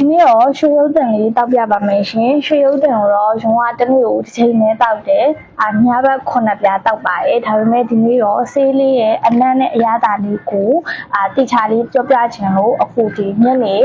ဒီနေ့တော့ရွှေရုပ်တံလေးတောက်ပြပါမယ်ရှင်ရွှေရုပ်တံကိုတော့ရုံးကတစ်နေ့ကိုတစ်ချိန်နဲ့တောက်တယ်ညဘက်9ပြားတောက်ပါတယ်ဒါပေမဲ့ဒီနေ့တော့ဆေးလေးရဲ့အနံ့နဲ့အရသာလေးကိုတိချာလေးပြောပြချင်လို့အခုဒီညနေ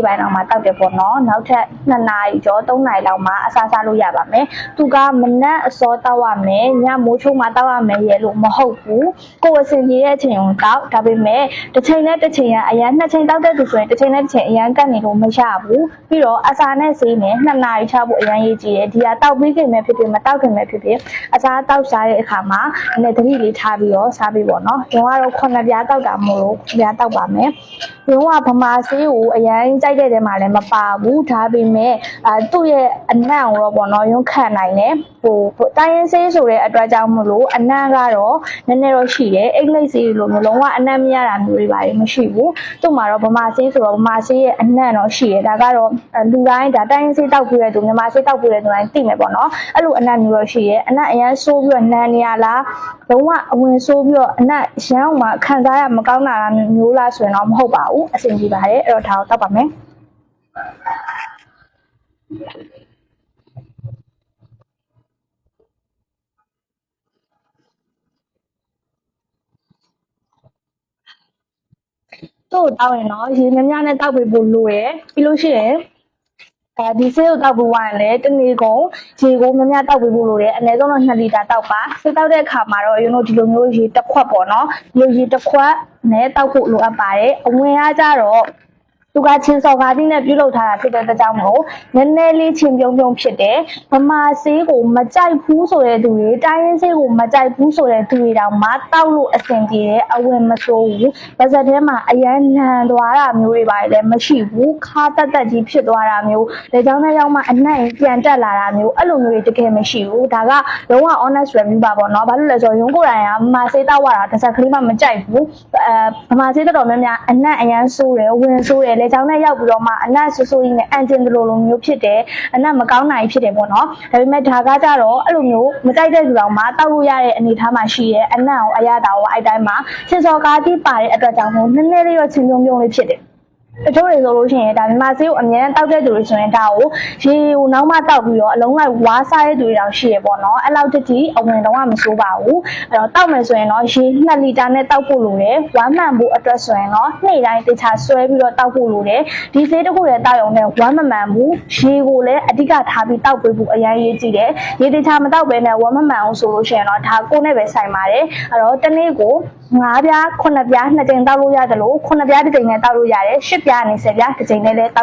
ပိုင်းတော့မှတောက်တယ်ပေါ့နော်နောက်ထပ်2နာရီကျော်3နာရီလောက်မှအစားစားလို့ရပါမယ်သူကမနက်အစောတောက်ရမယ်ညမိုးချုံမှတောက်ရမယ်ရဲ့လို့မဟုတ်ဘူးကိုယ်အစဉ်ကြီးရဲ့အချိန်ကိုတောက်ဒါပေမဲ့တစ်ချိန်နဲ့တစ်ချိန်ကအရန်2ချိန်တောက်တဲ့သူဆိုရင်တစ်ချိန်နဲ့တစ်ချိန်အရန်ကတ်နေလို့မရဘူးပြီးတော့အစာနဲ့ဆေးနဲ့2နာရီချဖို့အရန်ရေးကြည့်တယ်ဒီကတောက်ပြီးခင်မဲ့ဖြစ်ဖြစ်မတောက်ခင်မဲ့ဖြစ်ဖြစ်အစာတောက်စားတဲ့အခါမှာနည်းသတိလေးထားပြီးတော့စားပြီးပေါ့နော်ကျွန်တော်ကတော့9ပြားတောက်တာမို့လို့ပြားတောက်ပါမယ်ကျွန်တော်ကဗမာဆေးကိုအရန်ကြိုက်တဲ့တဲမှာလည်းမပါဘူးဒါပေမဲ့သူ့ရဲ့အနံ့ကိုတော့ပေါ့နော်ရုံးခံနိုင်တယ်တိုင်းရင်းဆေးဆိုတဲ့အတွက်ကြောင့်မလို့အနံ့ကတော့နည်းနည်းတော့ရှိတယ်အိတ်လိပ်ဆေးလိုမျိုးလုံးဝအနံ့မရတာမျိုးတွေပါမရှိဘူးသူ့မှာတော့ဗမာဆေးဆိုတော့ဗမာဆေးရဲ့အနံ့တော့ရှိတယ်ဒါကတော့လူတိုင်းဒါတိုင်းရင်းဆေးတောက်ပြရတဲ့သူမြန်မာဆေးတောက်ပြရတဲ့သူတိုင်းသိမယ်ပေါ့နော်အဲ့လိုအနံ့မျိုးတော့ရှိတယ်အနံ့အရန်ဆိုးပြီးတော့နန်းနေရလားလုံးဝအဝင်ဆိုးပြီးတော့အနံ့ရမ်းအောင်မှခံစားရမကောင်းတာမျိုးလားဆိုရင်တော့မဟုတ်ပါဘူးအဆင်ပြေပါတယ်အဲ့တော့ဒါကိုတောက်ပါမယ်တို့တောက်ရင်တော့ရေများများနဲ့တောက်ပေးဖို့လိုရယ်ပြီးလို့ရှိရင်ဒီဆေးကိုတောက်ပြီးဝိုင်းလဲတနေ့ကုန်ရေကိုများများတောက်ပေးဖို့လိုတယ်အနည်းဆုံးတော့2လီတာတောက်ပါဆေးတောက်တဲ့အခါမှာတော့ဒီလိုမျိုးရေတစ်ခွက်ပေါ့နော်ရေတစ်ခွက်နဲ့တောက်ဖို့လိုအပ်ပါတယ်အဝင်အားကြတော့သူကချင်းစော်ကားသီးနဲ့ပြုလုပ်ထားတာဖြစ်တဲ့ကြောင့်မို့နည်းနည်းလေးချင်းပြုံးဖြစ်တယ်ဗမာဆေးကိုမကြိုက်ဘူးဆိုတဲ့သူတွေတိုင်းရင်းဆေးကိုမကြိုက်ဘူးဆိုတဲ့သူတွေတောင်မှတောက်လို့အဆင်ပြေတယ်အဝင်မဆိုးဘူးပါဇက်ထဲမှာအရန်နန်သွားတာမျိုးတွေပါလည်းမရှိဘူးခါတက်ကြီးဖြစ်သွားတာမျိုးလေကြောင်းနဲ့ရောက်မှအနှံ့ပြန်တက်လာတာမျိုးအဲ့လိုမျိုးတွေတကယ်မရှိဘူးဒါကလုံးဝ honest review ပါပေါ့နော်ဘာလို့လဲဆိုတော့ရုံးကိုယ်တိုင်ကဗမာဆေးတောက်ရတာတစ်စက်ကလေးမှမကြိုက်ဘူးဗမာဆေးတော်တော်များများအနှံ့အရန်ဆိုးတယ်ဝင်ဆိုးတယ်လေကြောင်းနဲ့ရောက်ပြီးတော့မှအနံ့ဆိုးကြီးနဲ့အန်ဂျင်ဒလိုလိုမျိုးဖြစ်တယ်အနံ့မကောင်းနိုင်ဖြစ်တယ်ပေါ့နော်ဒါပေမဲ့ဒါကကြတော့အဲ့လိုမျိုးမကြိုက်တဲ့သူတော်မှတောက်လို့ရတဲ့အနေအထားမှာရှိရဲ့အနံ့ကိုအရသာကိုအဲ့တိုင်းမှာချင်းစော်ကားတိပါတဲ့အတွက်ကြောင့်မို့နည်းနည်းလေးတော့ချင်းပြုံးလေးဖြစ်တယ်တချို့တွေဆိုလို့ရှိရင်ဒါမြန်မာဆေးကိုအများနဲ့တောက်တဲ့သူတွေဆိုရင်ဒါကိုရေကိုနောက်မှတောက်ပြီးတော့အလုံးလိုက်ဝါးစားတဲ့သူတွေတောင်ရှိရပေါ့နော်အဲ့လောက်တတိအဝင်တော့မဆိုးပါဘူးအဲ့တော့တောက်မယ်ဆိုရင်တော့ရေ2လီတာနဲ့တောက်ဖို့လိုတယ်ဝမ်းမှန်ဖို့အတွက်ဆိုရင်တော့နေ့တိုင်းတခြားဆွဲပြီးတော့တောက်ဖို့လိုတယ်ဒီဆေးတစ်ခုလည်းတောက်ရုံနဲ့ဝမ်းမမှန်ဘူးရေကိုလည်းအဓိကထားပြီးတောက်ပေးဖို့အရင်ရေးကြည့်တယ်ရေတခြားမတောက်ဘဲနဲ့ဝမ်းမမှန်အောင်ဆိုလို့ရှိရင်တော့ဒါကိုယ်နဲ့ပဲဆိုင်ပါတယ်အဲ့တော့တစ်နေ့ကို9ပြား9ပြား2ကြိမ်တောက်လို့ရတယ်လို့9ပြားတစ်ကြိမ်နဲ့တောက်လို့ရတယ်10ပြားနဲ့10ပြားတစ်ကြိမ်နဲ့လည်းတောက်